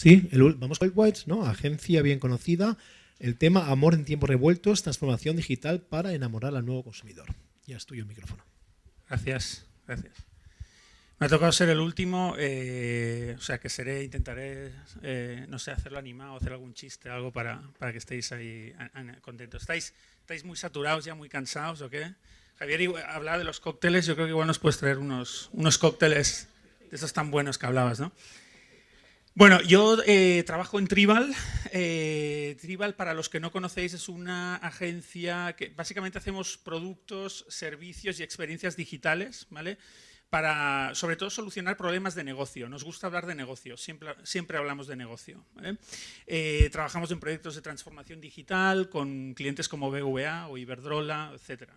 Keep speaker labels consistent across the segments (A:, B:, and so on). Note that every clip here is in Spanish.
A: Sí, vamos con Whites, ¿no? Agencia bien conocida. El tema amor en tiempos revueltos, transformación digital para enamorar al nuevo consumidor. Ya es tuyo el micrófono.
B: Gracias, gracias. Me ha tocado ser el último, o sea que intentaré, no sé, hacerlo animado, hacer algún chiste, algo para que estéis ahí contentos. ¿Estáis muy saturados ya, muy cansados o qué? Javier hablaba de los cócteles, yo creo que igual nos puedes traer unos cócteles de esos tan buenos que hablabas, ¿no? Bueno, yo trabajo en Tribal. Tribal, para los que no conocéis, es una agencia que básicamente hacemos productos, servicios y experiencias digitales, ¿vale? Para, sobre todo, solucionar problemas de negocio. Nos gusta hablar de negocio, siempre hablamos de negocio, ¿vale? Trabajamos en proyectos de transformación digital con clientes como BVA o Iberdrola, etc.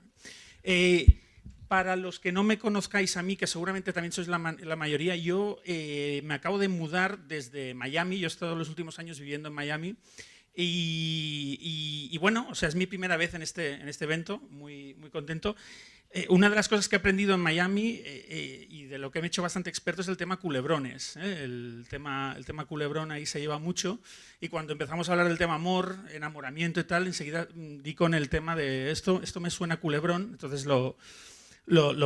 B: Para los que no me conozcáis a mí, que seguramente también sois la mayoría, yo me acabo de mudar desde Miami. Yo he estado los últimos años viviendo en Miami y bueno, o sea, es mi primera vez en este evento, muy, muy contento. Una de las cosas que he aprendido en Miami y de lo que me he hecho bastante experto es el tema culebrones. El tema culebrón ahí se lleva mucho, y cuando empezamos a hablar del tema amor, enamoramiento y tal, enseguida di con el tema de esto me suena culebrón, entonces lo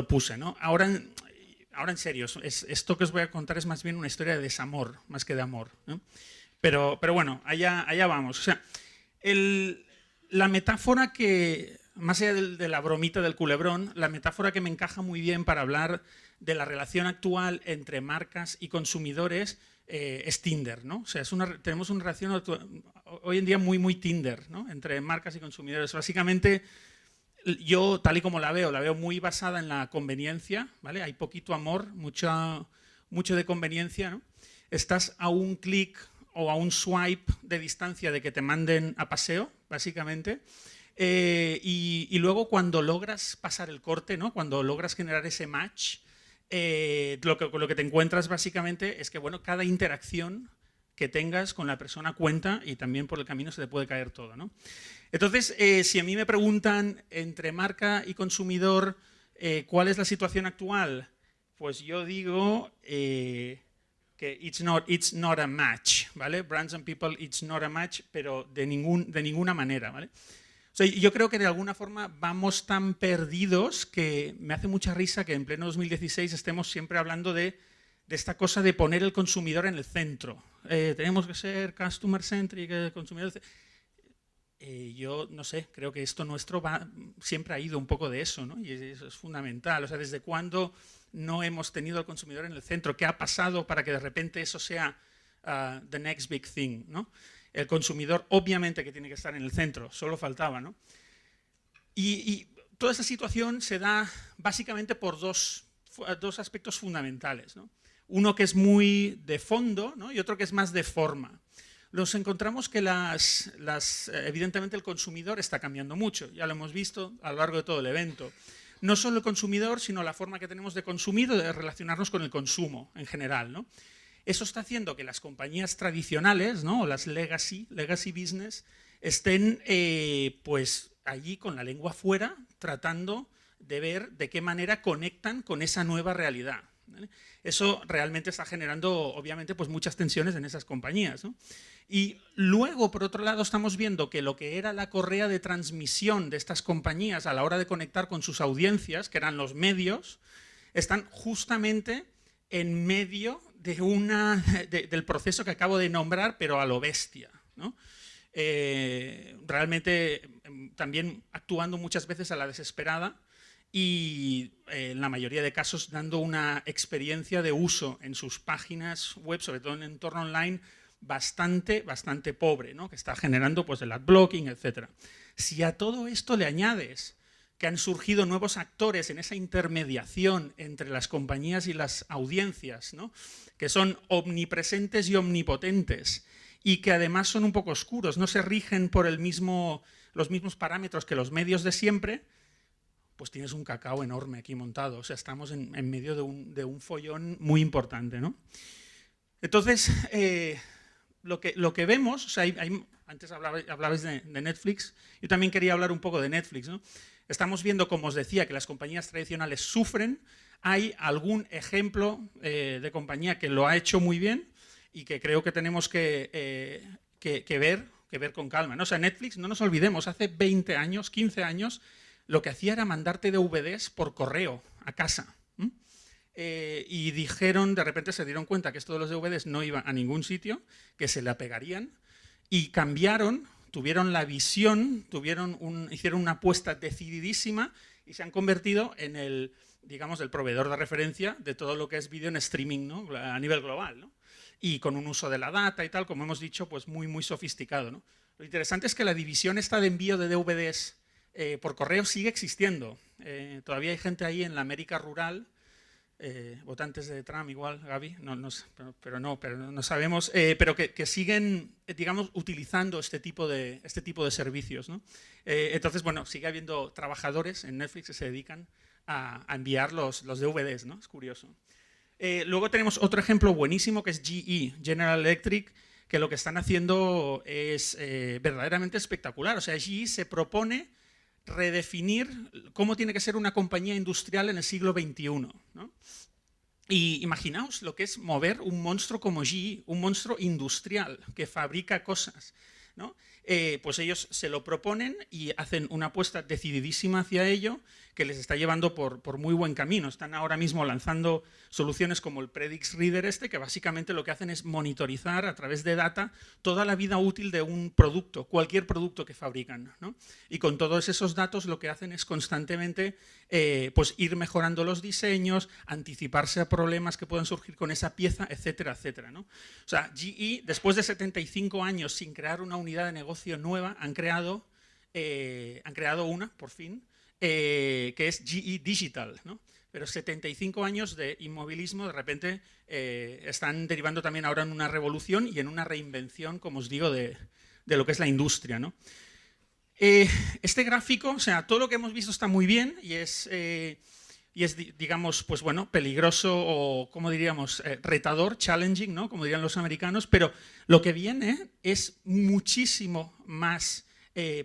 B: puse, ¿no? Ahora en serio, esto que os voy a contar es más bien una historia de desamor, más que de amor, ¿no? Pero bueno, allá vamos. O sea, la metáfora que, más allá de la bromita del culebrón, la metáfora que me encaja muy bien para hablar de la relación actual entre marcas y consumidores es Tinder, ¿no? O sea, tenemos una relación hoy en día muy, muy Tinder, ¿no? Entre marcas y consumidores. Básicamente, yo, tal y como la veo muy basada en la conveniencia, ¿vale? Hay poquito amor, mucho de conveniencia, ¿no? Estás a un clic o a un swipe de distancia de que te manden a paseo, básicamente. Y luego, cuando logras pasar el corte, ¿no? Cuando logras generar ese match, lo que te encuentras básicamente es que, bueno, cada interacción que tengas con la persona cuenta, y también por el camino se te puede caer todo, ¿no? Entonces, si a mí me preguntan entre marca y consumidor cuál es la situación actual, pues yo digo que it's not a match, ¿vale? Brands and people, it's not a match, pero de ninguna manera, ¿vale? O sea, yo creo que de alguna forma vamos tan perdidos que me hace mucha risa que en pleno 2016 estemos siempre hablando de esta cosa de poner el consumidor en el centro. Tenemos que ser customer centric, el consumidor. Yo no sé, creo que esto nuestro siempre ha ido un poco de eso, ¿no? Y eso es fundamental. O sea, ¿desde cuándo no hemos tenido al consumidor en el centro? ¿Qué ha pasado para que de repente eso sea the next big thing, ¿no? El consumidor, obviamente, que tiene que estar en el centro, solo faltaba, ¿no? Y toda esta situación se da básicamente por dos aspectos fundamentales, ¿no? Uno que es muy de fondo, ¿no? Y otro que es más de forma. Nos encontramos que evidentemente el consumidor está cambiando mucho, ya lo hemos visto a lo largo de todo el evento. No solo el consumidor, sino la forma que tenemos de consumir o de relacionarnos con el consumo en general, ¿no? Eso está haciendo que las compañías tradicionales, ¿no? O las legacy business, estén pues allí con la lengua fuera, tratando de ver de qué manera conectan con esa nueva realidad, ¿vale? Eso realmente está generando, obviamente, pues muchas tensiones en esas compañías, ¿no? Y luego, por otro lado, estamos viendo que lo que era la correa de transmisión de estas compañías a la hora de conectar con sus audiencias, que eran los medios, están justamente en medio de del proceso que acabo de nombrar, pero a lo bestia, ¿no? Realmente también actuando muchas veces a la desesperada y en la mayoría de casos dando una experiencia de uso en sus páginas web, sobre todo en el entorno online, bastante pobre, ¿no? Que está generando pues el adblocking, etc. Si a todo esto le añades que han surgido nuevos actores en esa intermediación entre las compañías y las audiencias, ¿no? Que son omnipresentes y omnipotentes, y que además son un poco oscuros, no se rigen por los mismos parámetros que los medios de siempre, pues tienes un cacao enorme aquí montado. O sea, estamos en medio de un follón muy importante, ¿no? Entonces, lo que vemos, o sea, antes hablabais de Netflix, yo también quería hablar un poco de Netflix, ¿no? Estamos viendo, como os decía, que las compañías tradicionales sufren. Hay algún ejemplo de compañía que lo ha hecho muy bien, y que creo que tenemos que ver con calma, ¿no? O sea, Netflix, no nos olvidemos, hace 20 años, 15 años, lo que hacía era mandarte DVDs por correo a casa. Y dijeron, de repente se dieron cuenta que esto de los DVDs no iba a ningún sitio, que se le apegarían, y cambiaron, tuvieron la visión, hicieron una apuesta decididísima y se han convertido en el, digamos, el proveedor de referencia de todo lo que es vídeo en streaming, ¿no? A nivel global, ¿no? Y con un uso de la data y tal, como hemos dicho, pues muy, muy sofisticado, ¿no? Lo interesante es que la división esta de envío de DVDs por correo sigue existiendo. Todavía hay gente ahí en la América rural, votantes de Trump igual, Gaby, pero no sabemos, pero que siguen, digamos, utilizando este tipo de servicios, ¿no? Entonces, bueno, sigue habiendo trabajadores en Netflix que se dedican a enviar los DVDs, ¿no? Es curioso. Luego tenemos otro ejemplo buenísimo que es GE, General Electric, que lo que están haciendo es verdaderamente espectacular. O sea, GE se propone redefinir cómo tiene que ser una compañía industrial en el siglo XXI, ¿no? Y imaginaos lo que es mover un monstruo como GE, un monstruo industrial que fabrica cosas, ¿no? Pues ellos se lo proponen y hacen una apuesta decididísima hacia ello que les está llevando por muy buen camino. Están ahora mismo lanzando soluciones como el Predix Reader que básicamente lo que hacen es monitorizar a través de data toda la vida útil de un producto, cualquier producto que fabrican, ¿no? Y con todos esos datos lo que hacen es constantemente pues ir mejorando los diseños, anticiparse a problemas que puedan surgir con esa pieza, etcétera, etcétera, ¿no? O sea, GE, después de 75 años sin crear una unidad de negocio nueva, han creado una, por fin, que es GE Digital, ¿no? Pero 75 años de inmovilismo de repente están derivando también ahora en una revolución y en una reinvención, como os digo, de lo que es la industria, ¿no? Este gráfico, o sea, todo lo que hemos visto está muy bien y es digamos, pues bueno, peligroso o, como diríamos, retador, challenging, ¿no? Como dirían los americanos, pero lo que viene es muchísimo más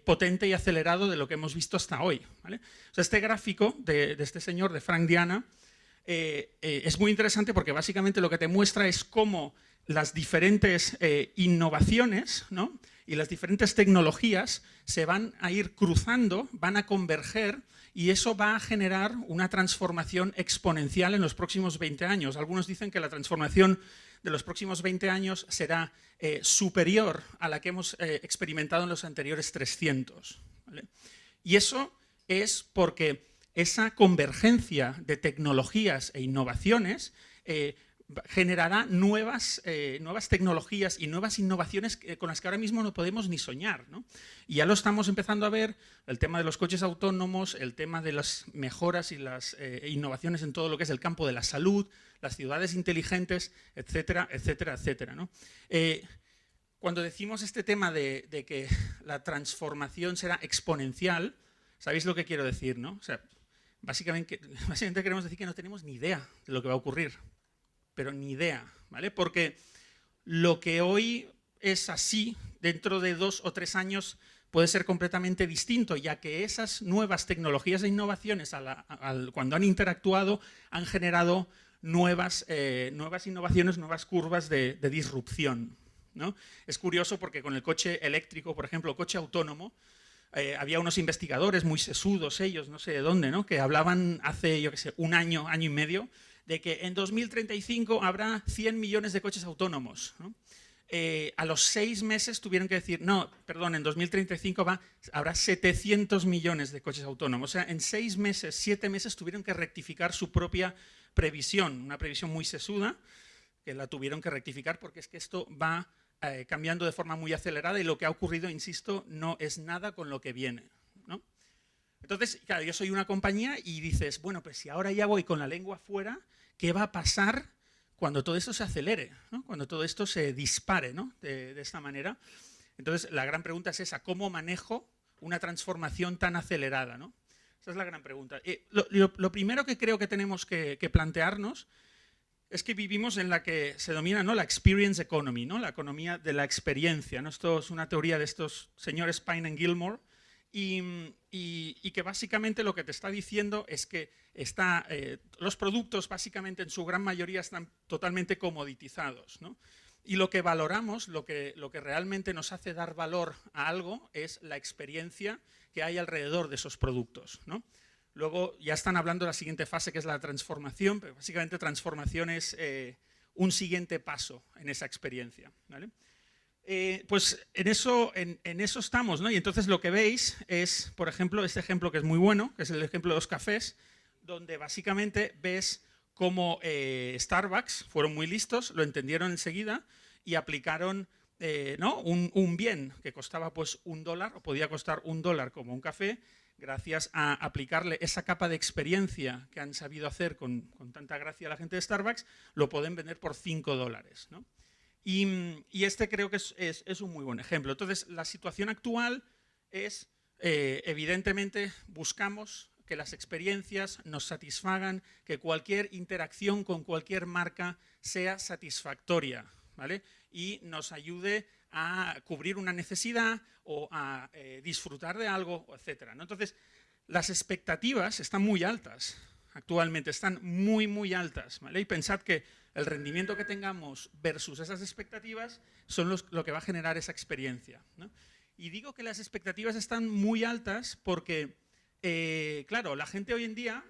B: potente y acelerado de lo que hemos visto hasta hoy, ¿vale? O sea, este gráfico de este señor, de Frank Diana, es muy interesante porque básicamente lo que te muestra es cómo las diferentes innovaciones, ¿no? Y las diferentes tecnologías se van a ir cruzando, van a converger y eso va a generar una transformación exponencial en los próximos 20 años. Algunos dicen que la transformación de los próximos 20 años será superior a la que hemos experimentado en los anteriores 300, ¿vale? Y eso es porque esa convergencia de tecnologías e innovaciones generará nuevas tecnologías y nuevas innovaciones con las que ahora mismo no podemos ni soñar, ¿no? Y ya lo estamos empezando a ver, el tema de los coches autónomos, el tema de las mejoras y las innovaciones en todo lo que es el campo de la salud, las ciudades inteligentes, etcétera, etcétera, etcétera, ¿no? Cuando decimos este tema de que la transformación será exponencial, ¿sabéis lo que quiero decir, no? O sea, básicamente queremos decir que no tenemos ni idea de lo que va a ocurrir. Pero ni idea, ¿vale? Porque lo que hoy es así, dentro de 2 o 3 años puede ser completamente distinto, ya que esas nuevas tecnologías e innovaciones, cuando han interactuado, han generado nuevas innovaciones, nuevas curvas de disrupción, ¿no? Es curioso porque con el coche eléctrico, por ejemplo, coche autónomo, había unos investigadores muy sesudos, ellos, no sé de dónde, ¿no? Que hablaban hace, yo qué sé, un año, año y medio, de que en 2035 habrá 100 millones de coches autónomos, ¿no? A los 6 meses tuvieron que decir, no, perdón, en 2035 habrá 700 millones de coches autónomos. O sea, en 6 meses, 7 meses tuvieron que rectificar su propia previsión, una previsión muy sesuda, que la tuvieron que rectificar porque es que esto va cambiando de forma muy acelerada y lo que ha ocurrido, insisto, no es nada con lo que viene, ¿no? Entonces, claro, yo soy una compañía y dices, bueno, pues si ahora ya voy con la lengua fuera, ¿qué va a pasar cuando todo esto se acelere, ¿no? Cuando todo esto se dispare, ¿no? de esta manera? Entonces, la gran pregunta es esa, ¿cómo manejo una transformación tan acelerada, ¿no? Esa es la gran pregunta. Lo primero que creo que tenemos que plantearnos es que vivimos en la que se domina, ¿no?, la experience economy, ¿no? La economía de la experiencia, ¿no? Esto es una teoría de estos señores Pine and Gilmore, y que básicamente lo que te está diciendo es que los productos básicamente en su gran mayoría están totalmente comoditizados, ¿no? Y lo que valoramos, lo que realmente nos hace dar valor a algo es la experiencia que hay alrededor de esos productos, ¿no? Luego ya están hablando de la siguiente fase, que es la transformación, pero básicamente transformación es un siguiente paso en esa experiencia, ¿vale? Pues en eso estamos, ¿no? Y entonces lo que veis es, por ejemplo, este ejemplo que es muy bueno, que es el ejemplo de los cafés, donde básicamente ves cómo Starbucks fueron muy listos, lo entendieron enseguida y aplicaron ¿no? un bien que costaba pues $1 o podía costar $1 como un café, gracias a aplicarle esa capa de experiencia que han sabido hacer con tanta gracia a la gente de Starbucks, lo pueden vender por $5, ¿no? Y este creo que es un muy buen ejemplo. Entonces, la situación actual es, evidentemente, buscamos que las experiencias nos satisfagan, que cualquier interacción con cualquier marca sea satisfactoria, ¿vale? Y nos ayude a cubrir una necesidad o a disfrutar de algo, etc., ¿no? Entonces, las expectativas están muy altas actualmente, están muy, muy altas, ¿vale? Y pensad que el rendimiento que tengamos versus esas expectativas son lo que va a generar esa experiencia, ¿no? Y digo que las expectativas están muy altas porque, claro, la gente hoy en día,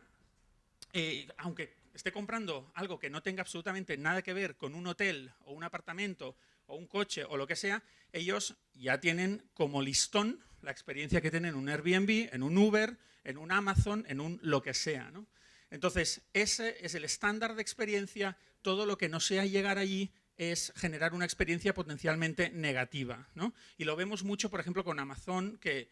B: aunque esté comprando algo que no tenga absolutamente nada que ver con un hotel o un apartamento o un coche o lo que sea, ellos ya tienen como listón la experiencia que tienen en un Airbnb, en un Uber, en un Amazon, en un lo que sea, ¿no? Entonces, ese es el estándar de experiencia. Todo lo que no sea llegar allí es generar una experiencia potencialmente negativa, ¿no? Y lo vemos mucho, por ejemplo, con Amazon, que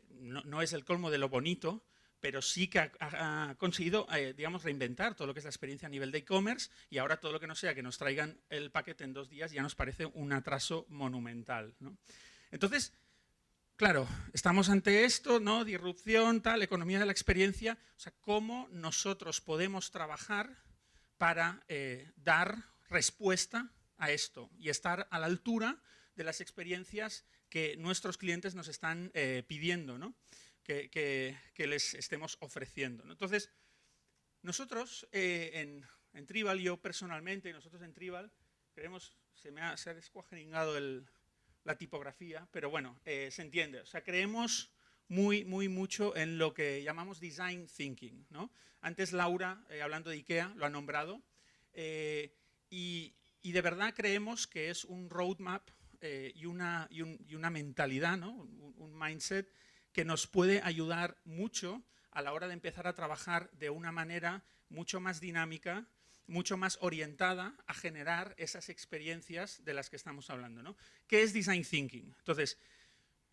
B: no es el colmo de lo bonito, pero sí que ha conseguido, digamos, reinventar todo lo que es la experiencia a nivel de e-commerce, y ahora todo lo que no sea que nos traigan el paquete en 2 días ya nos parece un atraso monumental, ¿no? Entonces, claro, estamos ante esto, ¿no? Disrupción, tal, economía de la experiencia. O sea, ¿cómo nosotros podemos trabajar para dar respuesta a esto y estar a la altura de las experiencias que nuestros clientes nos están pidiendo, ¿no? que les estemos ofreciendo, ¿no? Entonces, nosotros en Tribal, yo personalmente, nosotros en Tribal, creemos, se ha descuajeringado la tipografía, pero bueno, se entiende. O sea, creemos mucho en lo que llamamos design thinking, ¿no? Antes Laura, hablando de IKEA, lo ha nombrado, y de verdad creemos que es un roadmap y una mentalidad, ¿no? Un mindset que nos puede ayudar mucho a la hora de empezar a trabajar de una manera mucho más dinámica, mucho más orientada a generar esas experiencias de las que estamos hablando, ¿no? ¿Qué es Design Thinking? Entonces,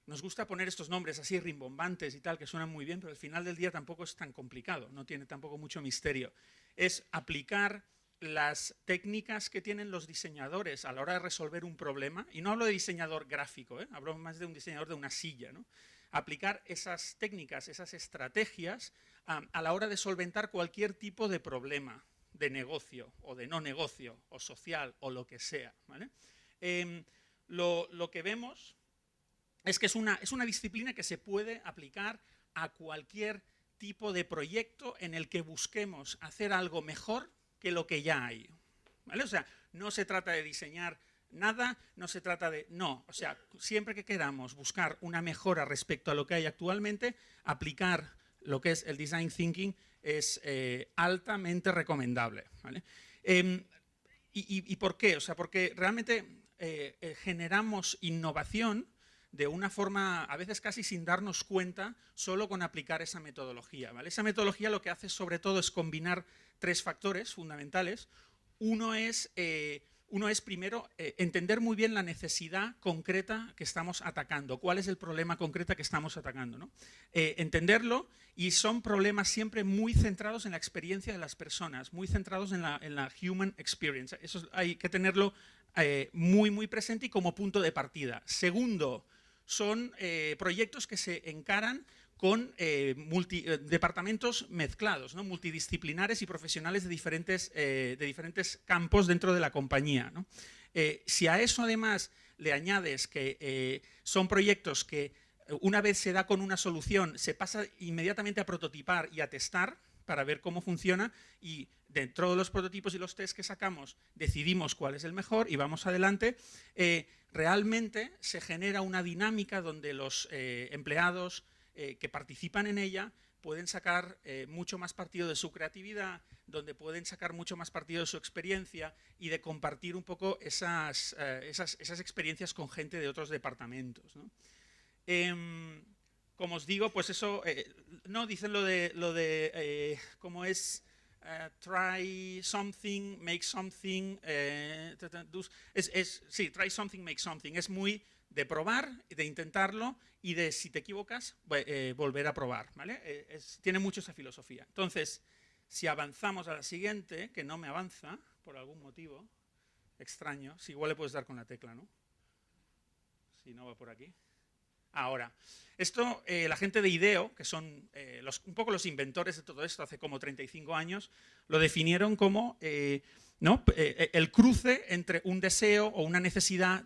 B: nos gusta poner estos nombres así rimbombantes y tal, que suenan muy bien, pero al final del día tampoco es tan complicado, no tiene tampoco mucho misterio. Es aplicar las técnicas que tienen los diseñadores a la hora de resolver un problema, y no hablo de diseñador gráfico, hablo más de un diseñador de una silla, ¿no? Aplicar esas técnicas, esas estrategias a la hora de solventar cualquier tipo de problema de negocio o de no negocio o social o lo que sea, ¿vale? Lo que vemos es que es una disciplina que se puede aplicar a cualquier tipo de proyecto en el que busquemos hacer algo mejor que lo que ya hay, ¿vale? O sea, no se trata de diseñar nada, no se trata de... No, o sea, siempre que queramos buscar una mejora respecto a lo que hay actualmente, aplicar lo que es el design thinking es altamente recomendable, ¿vale? ¿Y por qué? O sea, porque realmente generamos innovación de una forma, a veces casi sin darnos cuenta, solo con aplicar esa metodología, ¿vale? Esa metodología lo que hace sobre todo es combinar 3 factores fundamentales. Uno es primero entender muy bien la necesidad concreta que estamos atacando, cuál es el problema concreto que estamos atacando, ¿no? Entenderlo, y son problemas siempre muy centrados en la experiencia de las personas, muy centrados en la human experience. Eso hay que tenerlo muy presente y como punto de partida. Segundo, son proyectos que se encaran con departamentos mezclados, ¿no? Multidisciplinares y profesionales de diferentes campos dentro de la compañía, ¿no? Si a eso además le añades que son proyectos que una vez se da con una solución se pasa inmediatamente a prototipar y a testar, para ver cómo funciona y dentro de los prototipos y los test que sacamos decidimos cuál es el mejor y vamos adelante. Realmente se genera una dinámica donde los empleados que participan en ella pueden sacar mucho más partido de su creatividad, donde pueden sacar mucho más partido de su experiencia y de compartir un poco esas experiencias con gente de otros departamentos, ¿no? Como os digo, pues eso, no dicen lo de cómo es try something, make something, sí, try something, make something, es muy de probar, de intentarlo y de si te equivocas, volver a probar, ¿vale? Tiene mucho esa filosofía. Entonces, si avanzamos a la siguiente, que no me avanza por algún motivo extraño, si igual le puedes dar con la tecla, ¿no? Si no va por aquí. Ahora, esto, la gente de IDEO, que son un poco los inventores de todo esto hace como 35 años, lo definieron como el cruce entre un deseo o una necesidad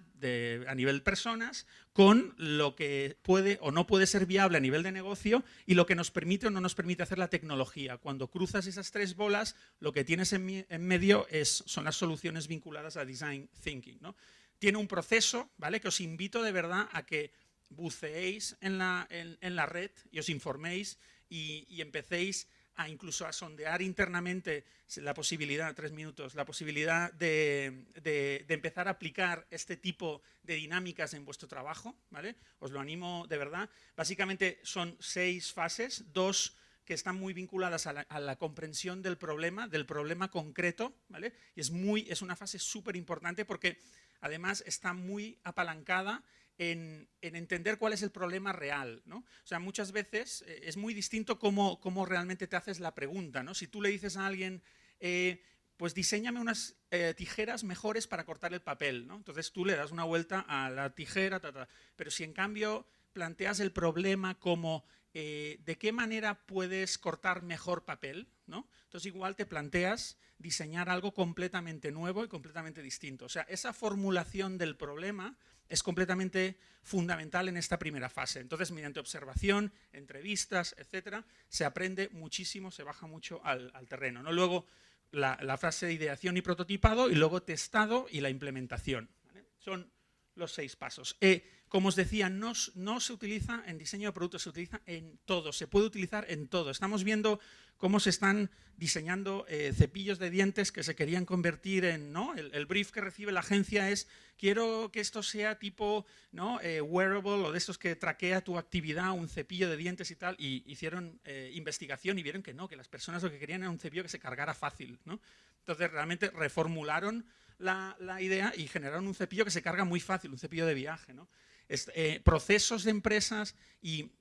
B: a nivel personas con lo que puede o no puede ser viable a nivel de negocio y lo que nos permite o no nos permite hacer la tecnología. Cuando cruzas esas tres bolas, lo que tienes en medio son las soluciones vinculadas a Design Thinking, ¿no? Tiene un proceso, ¿vale?, que os invito de verdad a que buceéis en la red y os informéis y empecéis a incluso a sondear internamente la posibilidad, 3 minutos, la posibilidad de empezar a aplicar este tipo de dinámicas en vuestro trabajo, ¿vale? Os lo animo de verdad. Básicamente son 6 fases, 2 que están muy vinculadas a la comprensión del problema concreto, ¿vale? Y es una fase súper importante porque además está muy apalancada en entender cuál es el problema real, ¿no? O sea, muchas veces es muy distinto cómo realmente te haces la pregunta, ¿no? Si tú le dices a alguien, pues diséñame unas tijeras mejores para cortar el papel, ¿no? Entonces tú le das una vuelta a la tijera, pero si en cambio planteas el problema como de qué manera puedes cortar mejor papel, ¿no? Entonces igual te planteas diseñar algo completamente nuevo y completamente distinto. O sea, esa formulación del problema es completamente fundamental en esta primera fase. Entonces, mediante observación, entrevistas, etcétera, se aprende muchísimo, se baja mucho al terreno, ¿no? Luego, la fase de ideación y prototipado, y luego testado y la implementación, ¿vale? Son los 6 pasos. Como os decía, no se utiliza en diseño de productos, se utiliza en todo, se puede utilizar en todo. Estamos viendo cómo se están diseñando cepillos de dientes que se querían convertir en, ¿no? El brief que recibe la agencia es, quiero que esto sea tipo, ¿no? Wearable o de estos que traquea tu actividad, un cepillo de dientes y tal, y hicieron investigación y vieron que no, que las personas lo que querían era un cepillo que se cargara fácil, ¿no? Entonces realmente reformularon la idea y generaron un cepillo que se carga muy fácil, un cepillo de viaje, ¿no? Procesos de empresas y,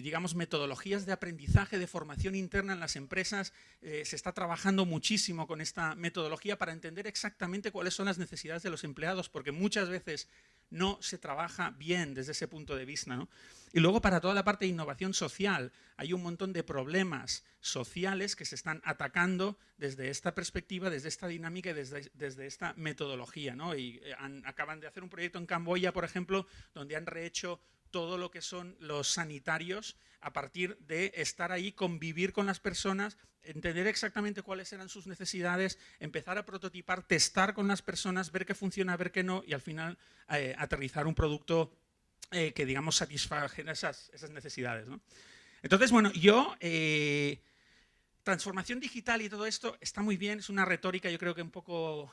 B: digamos, metodologías de aprendizaje, de formación interna en las empresas. Se está trabajando muchísimo con esta metodología para entender exactamente cuáles son las necesidades de los empleados, porque muchas veces no se trabaja bien desde ese punto de vista, ¿no? Y luego para toda la parte de innovación social hay un montón de problemas sociales que se están atacando desde esta perspectiva, desde esta dinámica y desde esta metodología, ¿no? Y acaban de hacer un proyecto en Camboya, por ejemplo, donde han rehecho todo lo que son los sanitarios a partir de estar ahí, convivir con las personas, entender exactamente cuáles eran sus necesidades, empezar a prototipar, testar con las personas, ver qué funciona, ver qué no, y al final aterrizar un producto que, digamos, satisfajera esas necesidades, ¿no? Entonces, bueno, transformación digital y todo esto está muy bien, es una retórica yo creo que un poco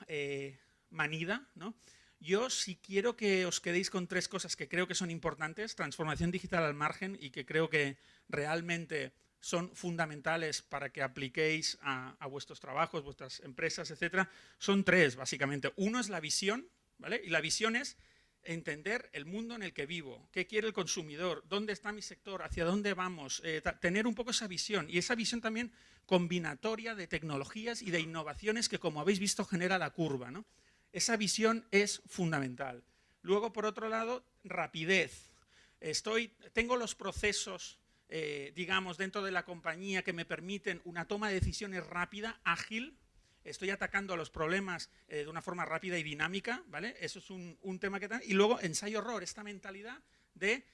B: manida, ¿no? Yo sí quiero que os quedéis con 3 cosas que creo que son importantes, transformación digital al margen, y que creo que realmente son fundamentales para que apliquéis a vuestros trabajos, vuestras empresas, etcétera. Son 3, básicamente. Uno es la visión, ¿vale? Y la visión es entender el mundo en el que vivo, qué quiere el consumidor, dónde está mi sector, hacia dónde vamos, tener un poco esa visión, y esa visión también combinatoria de tecnologías y de innovaciones que, como habéis visto, genera la curva, ¿no? Esa visión es fundamental. Luego, por otro lado, rapidez. Tengo los procesos, digamos, dentro de la compañía que me permiten una toma de decisiones rápida, ágil. Estoy atacando a los problemas de una forma rápida y dinámica, ¿vale? Eso es un tema que tal. Y luego, ensayo-error, esta mentalidad de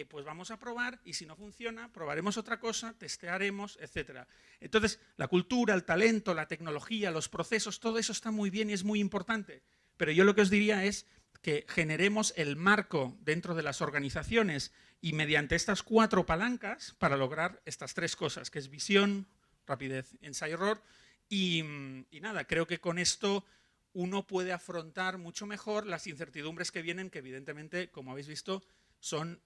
B: pues vamos a probar y si no funciona, probaremos otra cosa, testearemos, etc. Entonces, la cultura, el talento, la tecnología, los procesos, todo eso está muy bien y es muy importante. Pero yo lo que os diría es que generemos el marco dentro de las organizaciones y mediante estas 4 palancas para lograr estas 3 cosas, que es visión, rapidez, ensayo-error y nada, creo que con esto uno puede afrontar mucho mejor las incertidumbres que vienen, que evidentemente, como habéis visto, son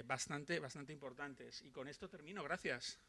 B: bastante importantes. Y con esto termino. Gracias.